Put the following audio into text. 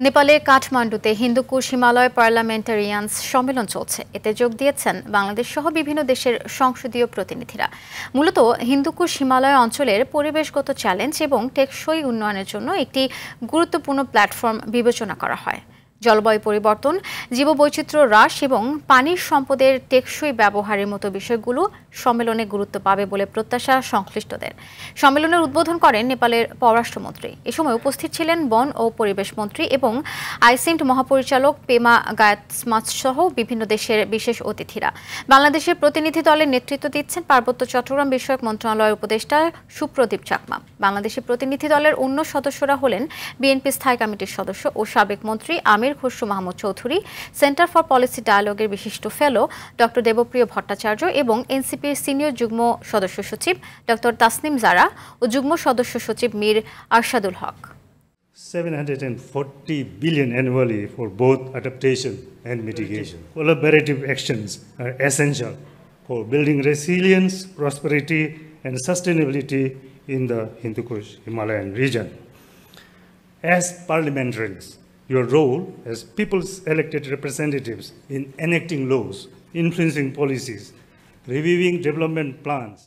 নেপালের কাঠমান্ডুতে হিন্দুকুশ হিমালয় পার্লামেন্টারিয়ানস সম্মেলন চলছে। এতে যোগ দিয়েছেন বাংলাদেশ সহ বিভিন্ন দেশের সংসদীয় প্রতিনিধিরা। মূলত হিন্দুকুশ হিমালয় অঞ্চলের পরিবেশগত চ্যালেঞ্জ এবং টেকসই উন্নয়নের জন্য একটি গুরুত্বপূর্ণ প্ল্যাটফর্ম বিবেচনা করা হয়। জলবায়ু পরিবর্তন, জীববৈচিত্র্য হ্রাস এবং পানির সম্পদের টেকসই ব্যবহারের মতো বিষয়গুলো সম্মেলনে গুরুত্ব পাবে বলে প্রত্যাশা সংশ্লিষ্টদের। সম্মেলনের উদ্বোধন করেন নেপালের পররাষ্ট্রমন্ত্রী। এ সময় উপস্থিত ছিলেন বন ও পরিবেশ মন্ত্রী এবং আইসিন্ট মহাপরিচালক পেমা গায়াতসমাচ সহ বিভিন্ন দেশের বিশেষ অতিথিরা। বাংলাদেশের প্রতিনিধি দলের নেতৃত্ব দিচ্ছেন পার্বত্য চট্টগ্রাম বিষয়ক মন্ত্রণালয়ের উপদেষ্টা সুপ্রদীপ চাকমা। বাংলাদেশের প্রতিনিধি দলের অন্য সদস্যরা হলেন বিএনপি স্থায়ী কমিটির সদস্য ও সাবেক মন্ত্রী Amir Khasru Mahmud Chowdhury, centre for policy ডায়ালগের বিশিষ্ট ফেলো ডক্টর দেবপ্রিয় ভট্টাচার্য এবং এনসিপির সিনিয়র যুগ্ম সদস্য সচিব ডক্টর তাসনিম জারা ও যুগ্ম সদস্য সচিব মীর আরশাদুল হক। 740 billion annually for both adaptation and mitigation. Collaborative actions are essential for building resilience, prosperity, and sustainability in the Hindu Kush Himalayan region. As parliamentarians, your role as people's elected representatives in enacting laws, influencing policies, reviewing development plans,